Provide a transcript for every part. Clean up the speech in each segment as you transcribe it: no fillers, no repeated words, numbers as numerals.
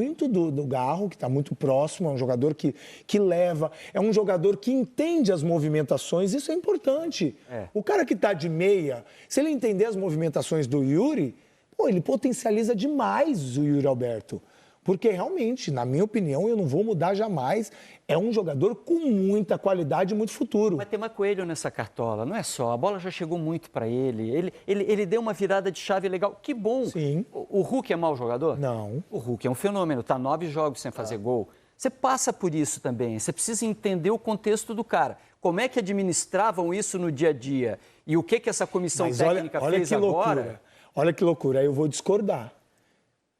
muito do Garro, que está muito próximo, é um jogador que leva, é um jogador que entende as movimentações, isso é importante. O cara que está de meia, se ele entender as movimentações do Yuri, pô, ele potencializa demais o Yuri Alberto. Porque realmente, na minha opinião, eu não vou mudar jamais, é um jogador com muita qualidade e muito futuro. Mas tem uma coelho nessa cartola, não é só, a bola já chegou muito para ele. Ele deu uma virada de chave legal, que bom. Sim. O Hulk é mau jogador? Não. O Hulk é um fenômeno, está 9 jogos sem fazer gol. Você passa por isso também, você precisa entender o contexto do cara. Como é que administravam isso no dia a dia? E o que essa comissão técnica olha fez que agora? Loucura. Olha que loucura, aí eu vou discordar.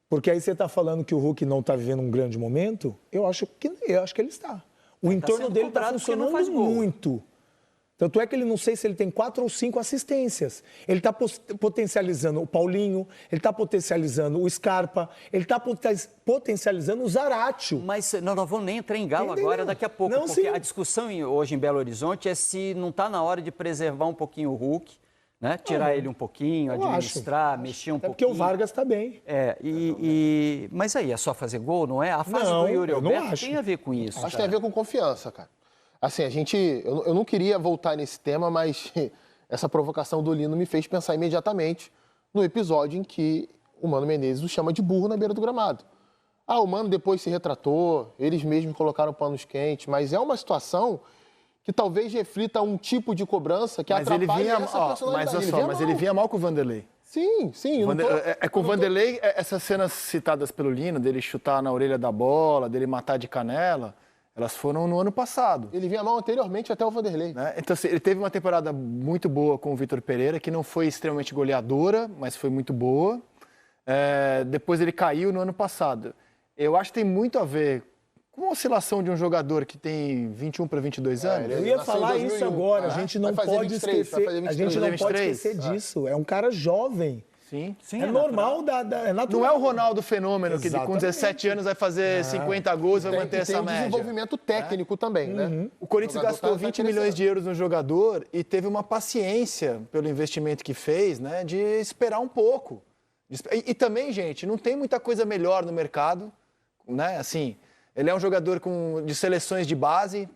Porque aí você está falando que o Hulk não está vivendo um grande momento, eu acho que ele está. O entorno dele está funcionando muito. Tanto é que ele não sei se ele tem 4 ou 5 assistências. Ele está potencializando o Paulinho, ele está potencializando o Scarpa, ele está potencializando o Zaratio. Mas nós não vamos nem entrar em Galo agora, daqui a pouco, não, porque sim. a discussão hoje em Belo Horizonte é se não está na hora de preservar um pouquinho o Hulk, né? Tirar ele um pouquinho, administrar, mexer um pouquinho. Porque o Vargas está bem. Mas aí é só fazer gol, não é? A fase Não, do Yuri eu não Alberto acho. tem a ver com isso. Acho que tem a ver com confiança, cara. Assim, eu não queria voltar nesse tema, mas essa provocação do Lino me fez pensar imediatamente no episódio em que o Mano Menezes o chama de burro na beira do gramado. O Mano depois se retratou, eles mesmos colocaram panos quentes, mas é uma situação que talvez reflita um tipo de cobrança que atrapalha essa personalidade. Mas ele vinha mal com o Vanderlei. Sim. Com o Vanderlei, essas cenas citadas pelo Lino, dele chutar na orelha da bola, dele matar de canela, elas foram no ano passado. Ele vinha mal anteriormente até o Vanderlei. Né? Então, assim, ele teve uma temporada muito boa com o Vitor Pereira, que não foi extremamente goleadora, mas foi muito boa. Depois ele caiu no ano passado. Eu acho que tem muito a ver com a oscilação de um jogador que tem 21 para 22 anos. Eu ia falar isso agora, a gente não pode esquecer disso. É um cara jovem. Sim, é normal, é natural. Não é o Ronaldo fenômeno, que com 17 anos vai fazer 50 gols e vai manter essa média. Tem um desenvolvimento técnico também, né? O Corinthians gastou 20 milhões de euros no jogador e teve uma paciência pelo investimento que fez, né, de esperar um pouco. E também, gente, não tem muita coisa melhor no mercado, né? Assim, ele é um jogador de seleções de base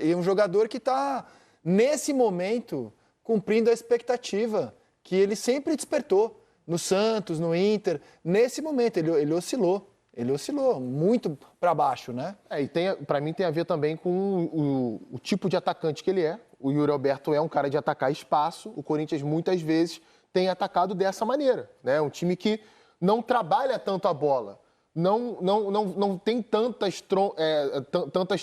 e um jogador que está, nesse momento, cumprindo a expectativa que ele sempre despertou no Santos, no Inter. Nesse momento, ele oscilou. Ele oscilou muito para baixo, né? E para mim tem a ver também com o tipo de atacante que ele é. O Yuri Alberto é um cara de atacar espaço. O Corinthians muitas vezes tem atacado dessa maneira, né? Um time que não trabalha tanto a bola. Não tem tantas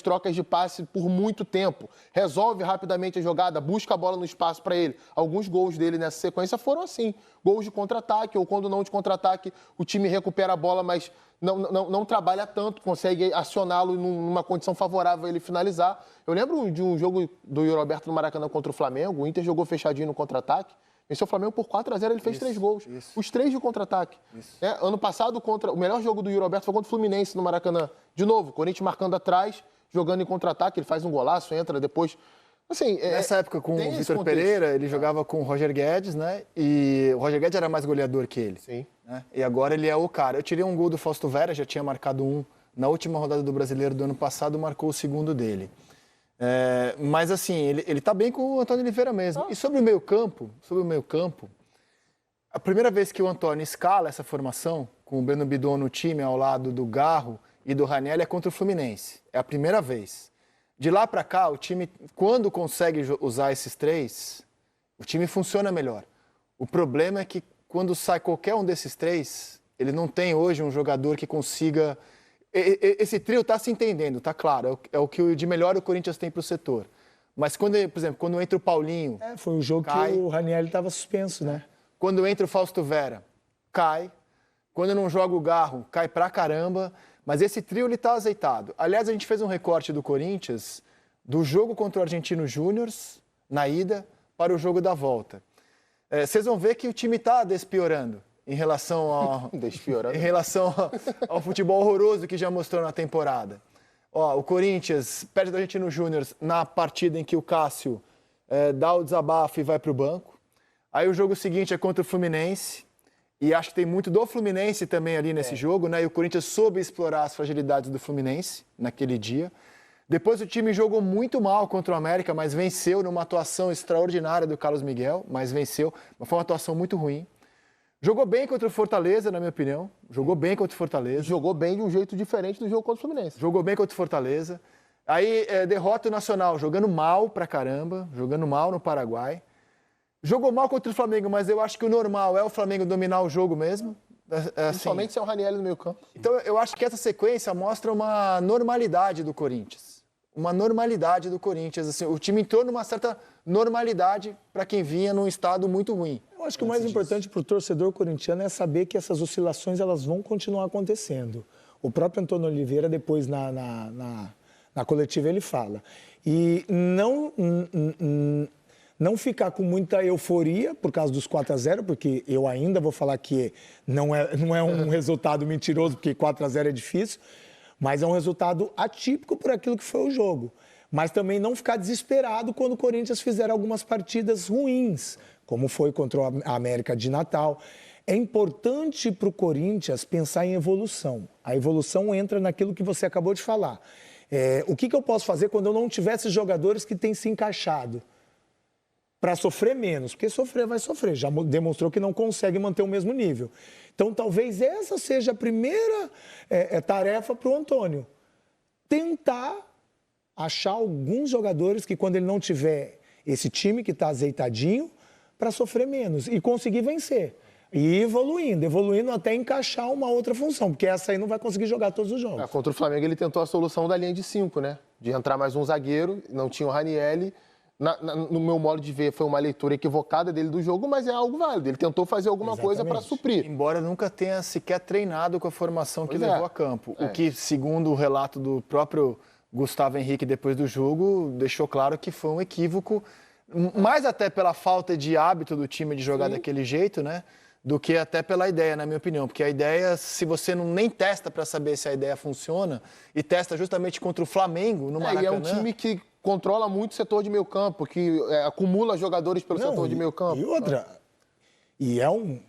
trocas de passe por muito tempo. Resolve rapidamente a jogada, busca a bola no espaço para ele. Alguns gols dele nessa sequência foram assim. Gols de contra-ataque, ou quando não de contra-ataque, o time recupera a bola, mas não trabalha tanto, consegue acioná-lo numa condição favorável a ele finalizar. Eu lembro de um jogo do Yuri Alberto no Maracanã contra o Flamengo. O Inter jogou fechadinho no contra-ataque. Venceu o Flamengo por 4-0, ele fez 3 gols. Os 3 de contra-ataque. Ano passado, o melhor jogo do Yuri Alberto foi contra o Fluminense no Maracanã. De novo, o Corinthians marcando atrás, jogando em contra-ataque, ele faz um golaço, entra depois. Assim, nessa época, com o Vitor Pereira, ele jogava com o Roger Guedes, né? E o Roger Guedes era mais goleador que ele. Sim. Né? E agora ele é o cara. Eu tirei um gol do Fausto Vera, já tinha marcado um na última rodada do Brasileiro do ano passado, marcou o segundo dele. Mas assim, ele tá bem com o Antônio Oliveira mesmo. E sobre o meio-campo, a primeira vez que o Antônio escala essa formação, com o Breno Bidon no time ao lado do Garro e do Raniel, é contra o Fluminense. É a primeira vez. De lá para cá, o time, quando consegue usar esses 3, o time funciona melhor. O problema é que quando sai qualquer um desses 3, ele não tem hoje um jogador que consiga... Esse trio está se entendendo, tá claro. É o que de melhor o Corinthians tem para o setor. Mas, por exemplo, quando entra o Paulinho... foi o jogo que o Raniel estava suspenso, né? Quando entra o Fausto Vera, cai. Quando não joga o Garro, cai pra caramba. Mas esse trio, ele tá azeitado. Aliás, a gente fez um recorte do Corinthians, do jogo contra o Argentino Júnior, na ida, para o jogo da volta. Vocês vão ver que o time tá despiorando em relação ao futebol horroroso que já mostrou na temporada. O Corinthians perde do Argentino Júnior na partida em que o Cássio dá o desabafo e vai para o banco. Aí o jogo seguinte é contra o Fluminense. E acho que tem muito do Fluminense também ali nesse jogo, né? E o Corinthians soube explorar as fragilidades do Fluminense naquele dia. Depois o time jogou muito mal contra o América, mas venceu numa atuação extraordinária do Carlos Miguel, mas venceu. Mas foi uma atuação muito ruim. Jogou bem contra o Fortaleza, na minha opinião. Jogou bem contra o Fortaleza. Jogou bem de um jeito diferente do jogo contra o Fluminense. Jogou bem contra o Fortaleza. Aí, derrota o Nacional, jogando mal pra caramba, jogando mal no Paraguai. Jogou mal contra o Flamengo, mas eu acho que o normal é o Flamengo dominar o jogo mesmo. Assim, principalmente sem o Ranieri no meio campo. Então, eu acho que essa sequência mostra uma normalidade do Corinthians. Uma normalidade do Corinthians. Assim, o time entrou numa certa normalidade para quem vinha num estado muito ruim. Eu acho que o mais importante para o torcedor corintiano é saber que essas oscilações elas vão continuar acontecendo. O próprio Antônio Oliveira, depois na coletiva, ele fala. E não ficar com muita euforia por causa dos 4-0, porque eu ainda vou falar que não é um resultado mentiroso, porque 4-0 é difícil, mas é um resultado atípico por aquilo que foi o jogo. Mas também não ficar desesperado quando o Corinthians fizer algumas partidas ruins, como foi contra a América de Natal. É importante para o Corinthians pensar em evolução. A evolução entra naquilo que você acabou de falar. O que eu posso fazer quando eu não tivesse jogadores que têm se encaixado? Para sofrer menos, porque sofrer vai sofrer, já demonstrou que não consegue manter o mesmo nível. Então, talvez essa seja a primeira tarefa para o Antônio. Tentar achar alguns jogadores que, quando ele não tiver esse time que está azeitadinho, para sofrer menos e conseguir vencer. E evoluindo até encaixar uma outra função, porque essa aí não vai conseguir jogar todos os jogos. Contra o Flamengo ele tentou a solução da linha de 5, né? De entrar mais um zagueiro, não tinha o Ranieri. No meu modo de ver, foi uma leitura equivocada dele do jogo, mas é algo válido. Ele tentou fazer alguma coisa para suprir. Embora nunca tenha sequer treinado com a formação que levou a campo. O que, segundo o relato do próprio Gustavo Henrique depois do jogo, deixou claro que foi um equívoco, mais até pela falta de hábito do time de jogar daquele jeito, né? Do que até pela ideia, na minha opinião. Porque a ideia, se você nem testa para saber se a ideia funciona, e testa justamente contra o Flamengo, no Maracanã... E é um time que controla muito o setor de meio campo, que acumula jogadores pelo setor de meio campo. E outra, é um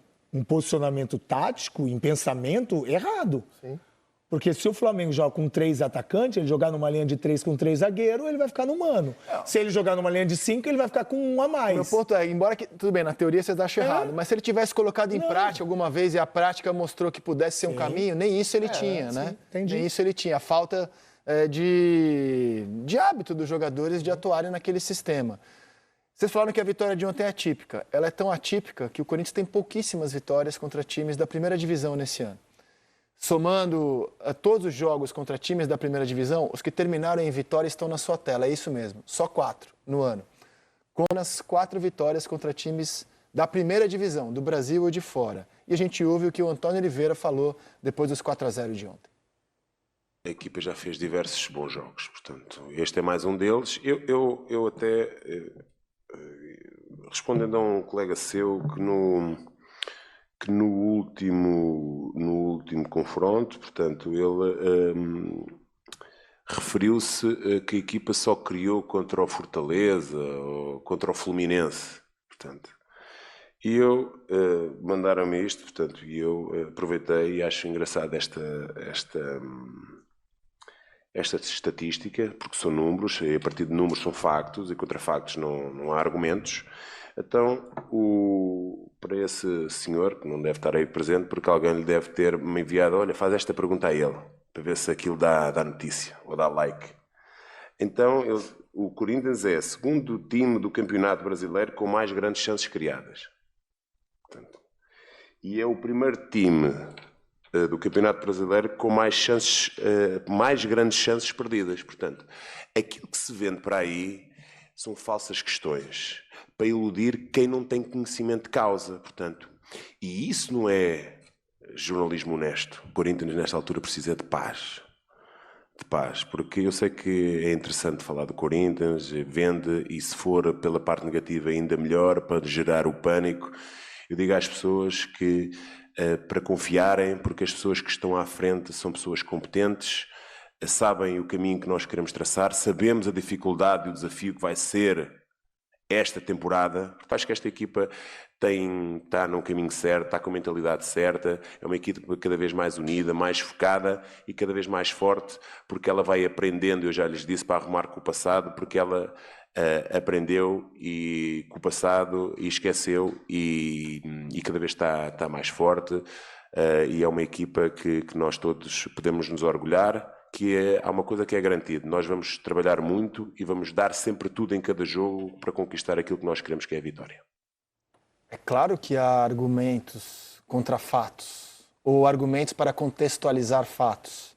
posicionamento tático, em pensamento, errado. Sim. Porque se o Flamengo joga com 3 atacantes, ele jogar numa linha de 3 com 3 zagueiros, ele vai ficar no mano. Se ele jogar numa linha de 5, ele vai ficar com 1 a mais. Meu ponto é, embora que, tudo bem, na teoria vocês acham errado, mas se ele tivesse colocado em prática alguma vez e a prática mostrou que pudesse ser um caminho, nem isso ele tinha, né? Entendi. Nem isso ele tinha. A falta de hábito dos jogadores de atuarem naquele sistema. Vocês falaram que a vitória de ontem é atípica. Ela é tão atípica que o Corinthians tem pouquíssimas vitórias contra times da primeira divisão nesse ano. Somando todos os jogos contra times da primeira divisão, os que terminaram em vitória estão na sua tela, é isso mesmo. Só 4 no ano. Com as 4 vitórias contra times da primeira divisão, do Brasil ou de fora. E a gente ouve o que o Antônio Oliveira falou depois dos 4-0 de ontem. A equipa já fez diversos bons jogos, portanto, este é mais um deles. Eu até, respondendo a um colega seu, que no último confronto, portanto, ele referiu-se que a equipa só criou contra o Fortaleza ou contra o Fluminense, portanto. E mandaram-me isto, portanto, e eu aproveitei e acho engraçado esta estatística, porque são números, e a partir de números são factos, e contra factos não há argumentos. Então, para esse senhor, que não deve estar aí presente, porque alguém lhe deve ter me enviado, olha, faz esta pergunta a ele, para ver se aquilo dá notícia, ou dá like. Então, o Corinthians é o segundo time do Campeonato Brasileiro com mais grandes chances criadas. Portanto, e é o primeiro time do Campeonato Brasileiro com mais grandes chances perdidas. Portanto, aquilo que se vende para aí são falsas questões, para iludir quem não tem conhecimento de causa, portanto. E isso não é jornalismo honesto. O Corinthians, nesta altura, precisa de paz. De paz, porque eu sei que é interessante falar do Corinthians, vende, e se for pela parte negativa ainda melhor, para gerar o pânico. Eu digo às pessoas que para confiarem, porque as pessoas que estão à frente são pessoas competentes, sabem o caminho que nós queremos traçar, sabemos a dificuldade e o desafio que vai ser esta temporada, faz que esta equipa está num caminho certo, está com a mentalidade certa, é uma equipa cada vez mais unida, mais focada e cada vez mais forte, porque ela vai aprendendo, eu já lhes disse, para arrumar com o passado, porque ela aprendeu e com o passado e esqueceu e cada vez está mais forte, e é uma equipa que nós todos podemos nos orgulhar, que há uma coisa que é garantida, nós vamos trabalhar muito e vamos dar sempre tudo em cada jogo para conquistar aquilo que nós queremos, que é a vitória. É claro que há argumentos contra fatos, ou argumentos para contextualizar fatos.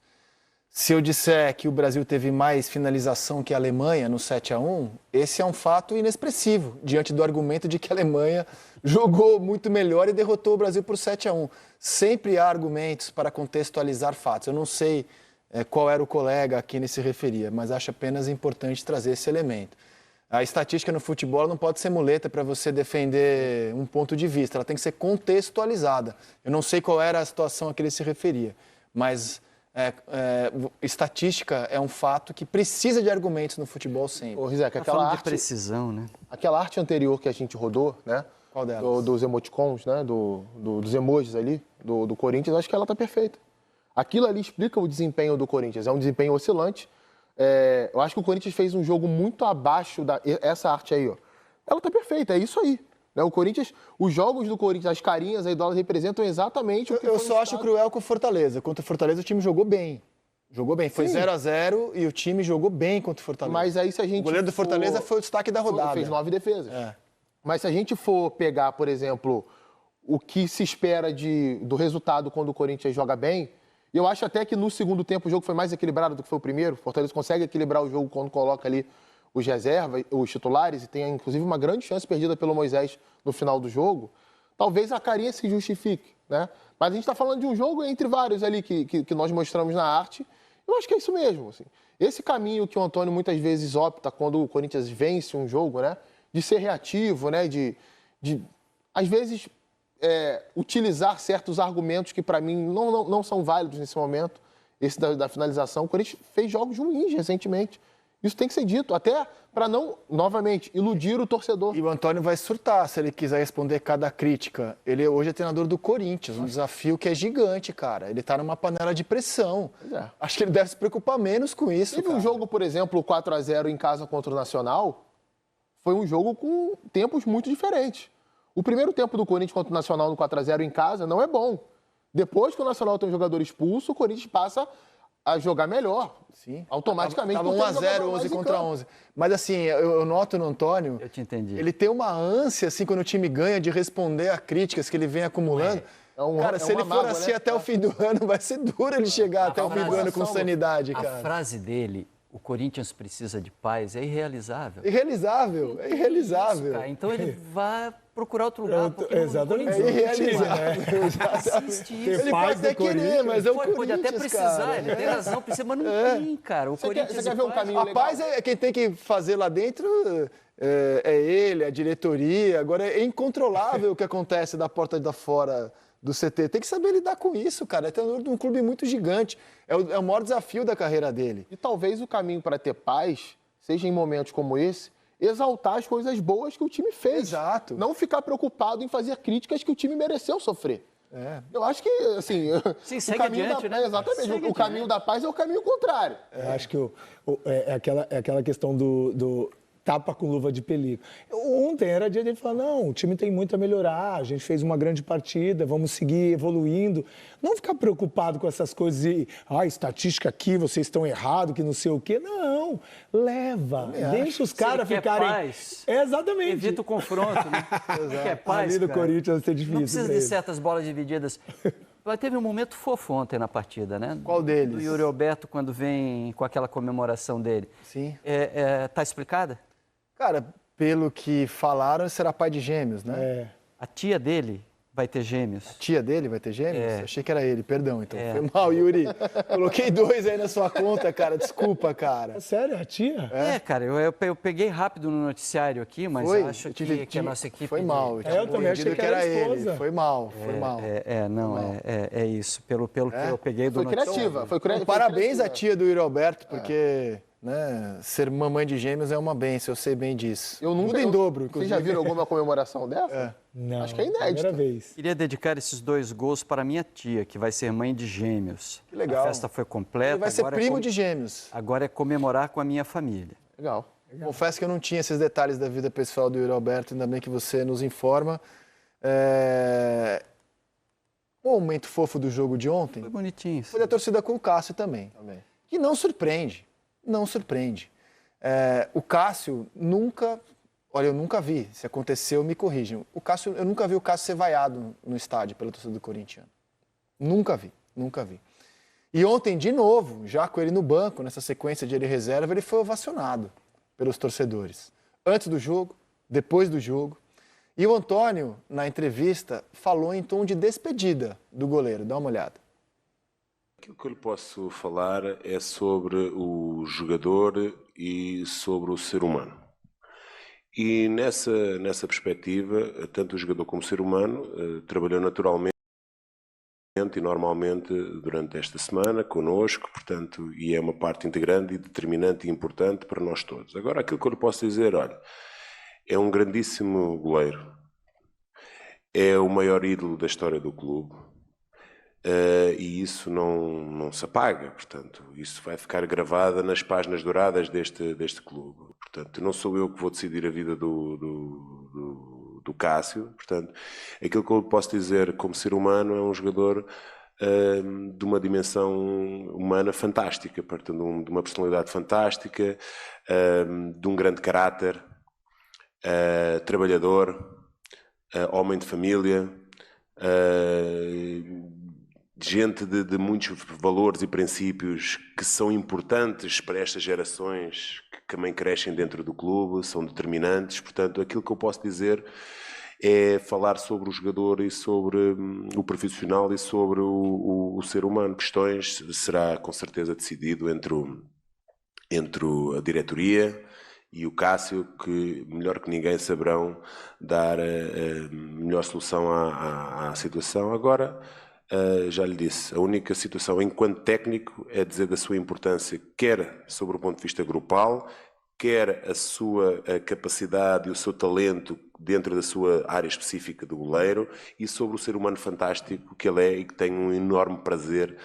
Se eu disser que o Brasil teve mais finalização que a Alemanha no 7-1, esse é um fato inexpressivo, diante do argumento de que a Alemanha jogou muito melhor e derrotou o Brasil por 7-1. Sempre há argumentos para contextualizar fatos. Eu não sei qual era o colega a quem ele se referia, mas acho apenas importante trazer esse elemento. A estatística no futebol não pode ser muleta para você defender um ponto de vista, ela tem que ser contextualizada. Eu não sei qual era a situação a que ele se referia, mas estatística é um fato que precisa de argumentos no futebol sempre. Ô, Rizek, Falando de precisão, né? Aquela arte anterior que a gente rodou, né? Qual delas? Dos emoticons, né? Dos emojis ali, do Corinthians, acho que ela está perfeita. Aquilo ali explica o desempenho do Corinthians, é um desempenho oscilante. Eu acho que o Corinthians fez um jogo muito abaixo essa arte aí, ó. Ela tá perfeita, é isso aí. Né? O Corinthians, os jogos do Corinthians, as carinhas aí, elas representam exatamente o que eu só acho cruel com o Fortaleza. Contra o Fortaleza o time jogou bem. Jogou bem. Foi 0-0 e o time jogou bem contra o Fortaleza. Mas aí se a gente o goleiro do Fortaleza foi o destaque da rodada. Fez 9 defesas. Mas se a gente for pegar, por exemplo, o que se espera do resultado quando o Corinthians joga bem, eu acho até que no segundo tempo o jogo foi mais equilibrado do que foi o primeiro. O Fortaleza consegue equilibrar o jogo quando coloca ali os reservas, os titulares, e tem inclusive uma grande chance perdida pelo Moisés no final do jogo. Talvez a carinha se justifique, né? Mas a gente está falando de um jogo entre vários ali que nós mostramos na arte. Eu acho que é isso mesmo. Assim. Esse caminho que o Antônio muitas vezes opta quando o Corinthians vence um jogo, né? De ser reativo, né? De às vezes, utilizar certos argumentos que para mim não são válidos nesse momento. Esse da finalização. O Corinthians fez jogos ruins recentemente. Isso tem que ser dito, até para não, novamente, iludir o torcedor. E o Antônio vai surtar se ele quiser responder cada crítica. Ele hoje é treinador do Corinthians, um desafio que é gigante, cara. Ele tá numa panela de pressão. Acho que ele deve se preocupar menos com isso, Teve um jogo, por exemplo, 4-0 em casa contra o Nacional, foi um jogo com tempos muito diferentes. O primeiro tempo do Corinthians contra o Nacional no 4-0 em casa não é bom. Depois que o Nacional tem um jogador expulso, o Corinthians passa a jogar melhor. Sim. Automaticamente. Tava 1-0, 11 contra 11. Mas assim, eu noto no Antônio... Eu te entendi. Ele tem uma ânsia, assim, quando o time ganha, de responder a críticas que ele vem acumulando. Cara, se ele for mágoa, assim, né? Até o fim do ano, vai ser duro ele chegar até o fim do ano com sanidade, cara. A frase dele, o Corinthians precisa de paz, é irrealizável. Irrealizável, é irrealizável. Isso, então ele vai procurar outro lugar. Exatamente. É irrealizável. Ele pode até querer, mas é o Corinthians, pode até precisar, cara. Ele tem razão, precisa, mas não tem, cara. O Corinthians você quer ver um caminho legal? A paz é quem tem que fazer lá dentro, é ele, a diretoria. Agora é incontrolável o que acontece da porta de fora do CT. Tem que saber lidar com isso, cara. É treinador de um clube muito gigante. É o maior desafio da carreira dele. E talvez o caminho para ter paz seja em momentos como esse, exaltar as coisas boas que o time fez. Exato. Não ficar preocupado em fazer críticas que o time mereceu sofrer. Eu acho que, assim... Sim, segue adiante, né? Exatamente. O caminho da paz é o caminho contrário. Eu acho que é aquela questão do tapa com luva de pelico. Ontem era dia dele falar, não, o time tem muito a melhorar, a gente fez uma grande partida, vamos seguir evoluindo. Não ficar preocupado com essas coisas e, estatística aqui, vocês estão errados, que não sei o quê. Não, leva, deixa os caras ficarem... Paz, exatamente. evita o confronto, né? Quer paz, ali do cara. Corinthians vai ser difícil. Não precisa de certas bolas divididas. Mas teve um momento fofo ontem na partida, né? Qual deles? Do Yuri Alberto, quando vem com aquela comemoração dele. Sim. Tá explicada? Cara, pelo que falaram, será pai de gêmeos, né? A tia dele vai ter gêmeos. A tia dele vai ter gêmeos? Achei que era ele, perdão. Então foi mal, Yuri. Coloquei 2 aí na sua conta, cara. Desculpa, cara. Sério, a tia? Cara, eu peguei rápido no noticiário aqui, mas acho que a nossa equipe... Foi mal. Eu também achei que era ele. Foi mal. É isso. Pelo que eu peguei do noticiário. Foi criativa. Parabéns à tia do Yuri Alberto, porque... né? Ser mamãe de gêmeos é uma bênção, eu sei bem disso. Tudo em dobro, inclusive. Vocês já viram alguma comemoração dessa? Não, Acho que é inédito. primeira vez. Queria dedicar esses 2 gols para minha tia, que vai ser mãe de gêmeos. Que legal. A festa foi completa. Ele vai ser agora primo de gêmeos. Agora é comemorar com a minha família. Legal. Confesso que eu não tinha esses detalhes da vida pessoal do Yuri Alberto, ainda bem que você nos informa. O momento fofo do jogo de ontem Foi bonitinho. foi da torcida com o Cássio também. Que não surpreende. Não surpreende. O Cássio nunca... Olha, eu nunca vi. Se aconteceu, me corrijam. Eu nunca vi o Cássio ser vaiado no estádio pela torcida do Corinthians. Nunca vi. E ontem, de novo, já com ele no banco, nessa sequência de ele reserva, ele foi ovacionado pelos torcedores. Antes do jogo, depois do jogo. E o Antônio, na entrevista, falou em tom de despedida do goleiro. Dá uma olhada. Aquilo que eu lhe posso falar é sobre o jogador e sobre o ser humano. E nessa perspectiva, tanto o jogador como o ser humano trabalhou naturalmente e normalmente durante esta semana connosco, portanto, e é uma parte integrante e determinante e importante para nós todos. Agora, aquilo que eu lhe posso dizer, olha, é um grandíssimo goleiro, é o maior ídolo da história do clube, e isso não se apaga, portanto, isso vai ficar gravado nas páginas douradas deste clube. Portanto, não sou eu que vou decidir a vida do Cássio, portanto, aquilo que eu posso dizer como ser humano é um jogador de uma dimensão humana fantástica, portanto, de uma personalidade fantástica, de um grande caráter, trabalhador, homem de família, gente de muitos valores e princípios que são importantes para estas gerações que também crescem dentro do clube, são determinantes. Portanto, aquilo que eu posso dizer é falar sobre o jogador e sobre o profissional e sobre o ser humano. Questões será com certeza decidido entre a diretoria e o Cássio, que melhor que ninguém saberão dar a melhor solução à situação. Agora, já lhe disse, a única situação enquanto técnico é dizer da sua importância, quer sobre o ponto de vista grupal, quer a sua capacidade e o seu talento dentro da sua área específica do goleiro, e sobre o ser humano fantástico que ele é e que tenho um enorme prazer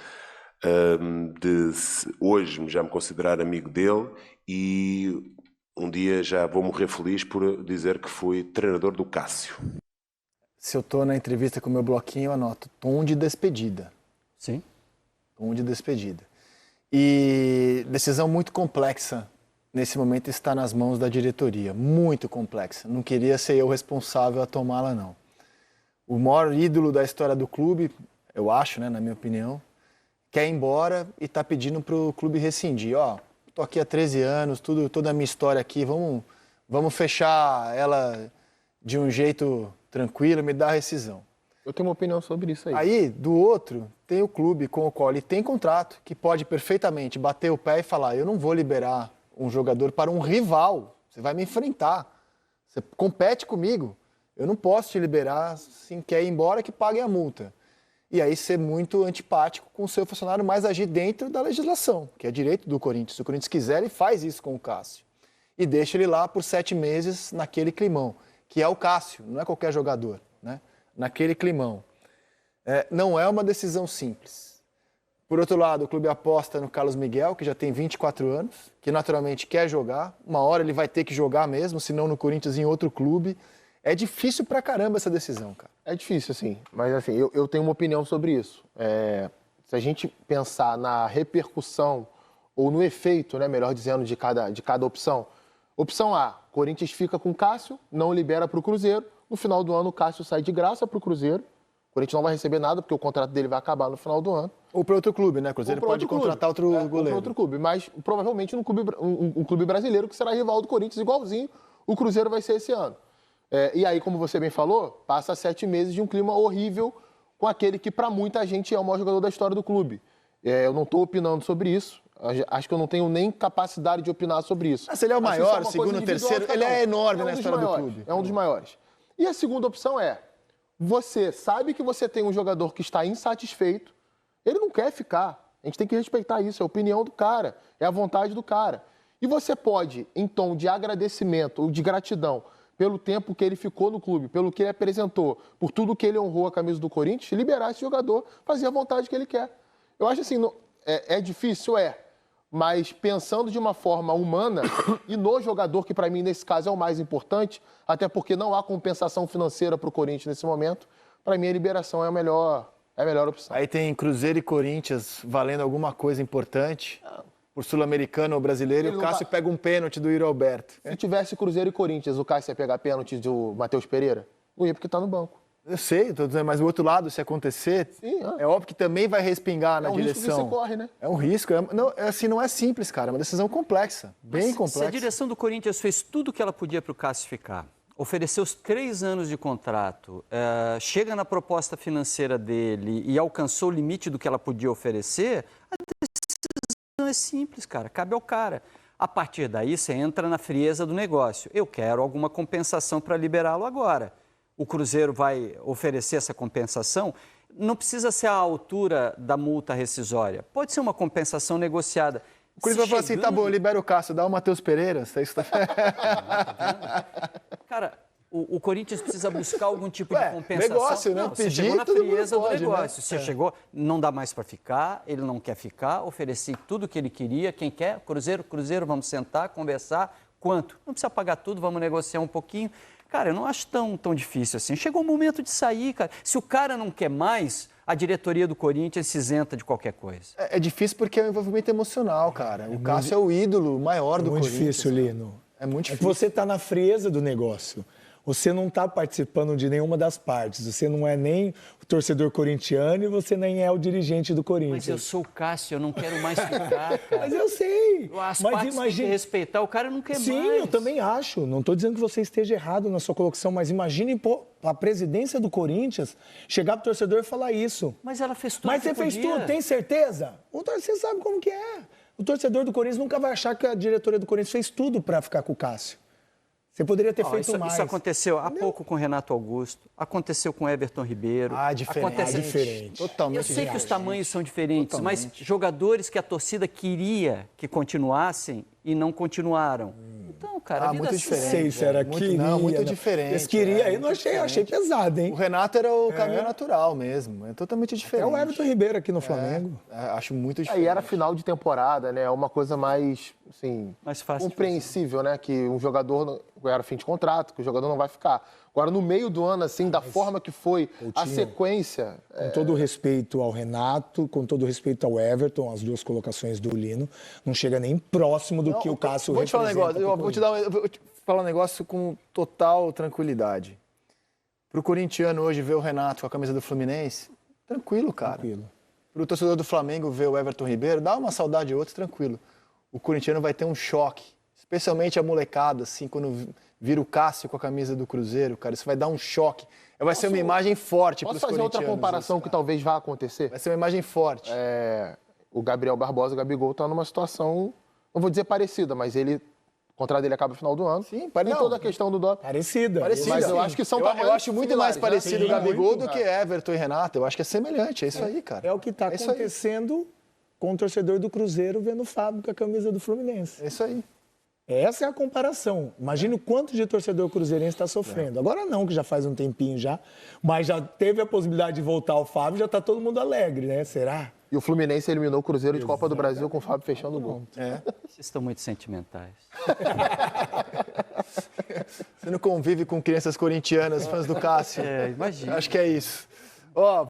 de hoje já me considerar amigo dele, e um dia já vou morrer feliz por dizer que fui treinador do Cássio. Se eu estou na entrevista com o meu bloquinho, eu anoto tom de despedida. Sim. Tom de despedida. E decisão muito complexa nesse momento está nas mãos da diretoria. Muito complexa. Não queria ser eu responsável a tomá-la, não. O maior ídolo da história do clube, eu acho, né, na minha opinião, quer ir embora e está pedindo para o clube rescindir. Estou aqui há 13 anos, toda a minha história aqui, vamos fechar ela de um jeito tranquilo, me dá a rescisão. Eu tenho uma opinião sobre isso aí. Aí, do outro, tem o clube com o qual ele tem contrato, que pode perfeitamente bater o pé e falar: eu não vou liberar um jogador para um rival, você vai me enfrentar, você compete comigo, eu não posso te liberar, se quer ir embora que pague a multa. E aí ser muito antipático com o seu funcionário, mas agir dentro da legislação, que é direito do Corinthians. Se o Corinthians quiser, ele faz isso com o Cássio. E deixa ele lá por 7 meses naquele climão, que é o Cássio, não é qualquer jogador, né? Naquele climão. Não é uma decisão simples. Por outro lado, o clube aposta no Carlos Miguel, que já tem 24 anos, que naturalmente quer jogar. Uma hora ele vai ter que jogar mesmo, se não no Corinthians, em outro clube. É difícil pra caramba essa decisão, cara. É difícil, assim. Mas, assim, eu tenho uma opinião sobre isso. Se a gente pensar na repercussão ou no efeito, né, melhor dizendo, de cada opção. Opção A, Corinthians fica com o Cássio, não libera para o Cruzeiro. No final do ano, o Cássio sai de graça para o Cruzeiro. O Corinthians não vai receber nada, porque o contrato dele vai acabar no final do ano. Ou para outro clube, né? O Cruzeiro pode contratar outro goleiro. Ou para outro clube, mas provavelmente um clube brasileiro que será rival do Corinthians, igualzinho o Cruzeiro vai ser esse ano. E aí, como você bem falou, passa 7 meses de um clima horrível com aquele que, para muita gente, é o maior jogador da história do clube. Eu não estou opinando sobre isso. Acho que eu não tenho nem capacidade de opinar sobre isso. Se ele é o maior, segundo, terceiro, ele é enorme na história do clube. É um dos maiores. E a segunda opção é, você sabe que você tem um jogador que está insatisfeito, ele não quer ficar. A gente tem que respeitar isso, é a opinião do cara, é a vontade do cara. E você pode, em tom de agradecimento ou de gratidão pelo tempo que ele ficou no clube, pelo que ele apresentou, por tudo que ele honrou a camisa do Corinthians, liberar esse jogador, fazer a vontade que ele quer. Eu acho assim, é difícil, mas pensando de uma forma humana e no jogador, que para mim nesse caso é o mais importante, até porque não há compensação financeira para o Corinthians nesse momento, para mim a liberação é a melhor opção. Aí tem Cruzeiro e Corinthians valendo alguma coisa importante. Por Sul-Americano ou brasileiro, e o Cássio pega um pênalti do Yuri Alberto. Se tivesse Cruzeiro e Corinthians, o Cássio ia pegar pênalti do Matheus Pereira? Não ia, porque está no banco. Eu sei, tô dizendo, mas do outro lado, se acontecer, Sim, é óbvio que também vai respingar na direção. É um risco que você corre, né? É um risco. Não é simples, cara. É uma decisão complexa, bem complexa. Se a direção do Corinthians fez tudo o que ela podia para o Cássio ficar, ofereceu os 3 anos de contrato, chega na proposta financeira dele e alcançou o limite do que ela podia oferecer, a decisão é simples, cara, cabe ao cara. A partir daí, você entra na frieza do negócio. Eu quero alguma compensação para liberá-lo agora. O Cruzeiro vai oferecer essa compensação. Não precisa ser a altura da multa rescisória. Pode ser uma compensação negociada. O Corinthians vai falar assim, tá bom, libera o Cássio, dá o Matheus Pereira. Cara, o Corinthians precisa buscar algum tipo de compensação. Negócio, né? Não, você Pedir, chegou na todo mundo frieza do pode, negócio. né? Você chegou, não dá mais para ficar, ele não quer ficar, ofereci tudo o que ele queria. Quem quer? Cruzeiro, vamos sentar, conversar. Quanto? Não precisa pagar tudo, vamos negociar um pouquinho. Cara, eu não acho tão difícil assim. Chegou o momento de sair, cara. Se o cara não quer mais, a diretoria do Corinthians se isenta de qualquer coisa. É difícil porque é um envolvimento emocional, cara. O Cássio é o ídolo maior do Corinthians. É muito difícil, Lino. É muito É que difícil. você está na frieza do negócio. Você não está participando de nenhuma das partes. Você não é nem o torcedor corintiano e você nem é o dirigente do Corinthians. Mas eu sou o Cássio, eu não quero mais ficar, cara. Mas eu sei. As mas partes têm que respeitar, o cara não quer mais. Sim, eu também acho. Não estou dizendo que você esteja errado na sua colocação, mas imagine a presidência do Corinthians chegar para o torcedor e falar isso. Mas ela fez tudo. Mas você fez tudo, tem certeza? O torcedor sabe como que é. O torcedor do Corinthians nunca vai achar que a diretoria do Corinthians fez tudo para ficar com o Cássio. Você poderia ter feito mais. Isso aconteceu há pouco com o Renato Augusto, aconteceu com o Everton Ribeiro. Diferente. Totalmente Eu sei que os tamanhos são diferentes, mas jogadores que a torcida queria que continuassem e não continuaram. Então, cara, a vida muito assim, diferente. Não sei se era queria. Muito diferente. Eles queriam, eu não achei pesado, hein? O Renato era o caminho natural mesmo. É totalmente diferente. É o Everton Ribeiro aqui no Flamengo. Acho muito diferente. Aí era final de temporada, né? Uma coisa mais, assim, Mais fácil de compreensível, né? Que um jogador era fim de contrato, que o jogador não vai ficar. Agora, no meio do ano, assim, da forma que foi a sequência... Com todo o respeito ao Renato, com todo o respeito ao Everton, as duas colocações do Lino, não chega nem próximo do que o Cássio Vou te falar um representa negócio, pro vou te falar um negócio com total tranquilidade. Pro corintiano hoje ver o Renato com a camisa do Fluminense, tranquilo, cara. Tranquilo. Pro torcedor do Flamengo ver o Everton Ribeiro, dá uma saudade ou outra, tranquilo. O corintiano vai ter um choque, especialmente a molecada, assim, quando vira o Cássio com a camisa do Cruzeiro, cara, isso vai dar um choque. Vai ser uma imagem forte para os Posso fazer corintianos. outra comparação que talvez vá acontecer? Vai ser uma imagem forte. O Gabriel Barbosa, o Gabigol, está numa situação, não vou dizer parecida, mas o contrato dele acaba no final do ano. Sim, Tem toda a questão do dó. Parecida. Mas eu acho que são tamanhos Eu acho muito mais similares, né? parecido o Gabigol muito, do que Everton e Renato. Eu acho que é semelhante, é isso aí, cara. É o que está É isso aí. acontecendo com o torcedor do Cruzeiro vendo o Fábio com a camisa do Fluminense. É isso aí. Essa é a comparação. Imagina o quanto de torcedor cruzeirense está sofrendo. Agora não, que já faz um tempinho já, mas já teve a possibilidade de voltar ao Fábio, já está todo mundo alegre, né? Será? E o Fluminense eliminou o Cruzeiro de Copa do Brasil com o Fábio fechando o gol. Vocês estão muito sentimentais. Você não convive com crianças corintianas, fãs do Cássio. Imagina. Acho que é isso. Ó,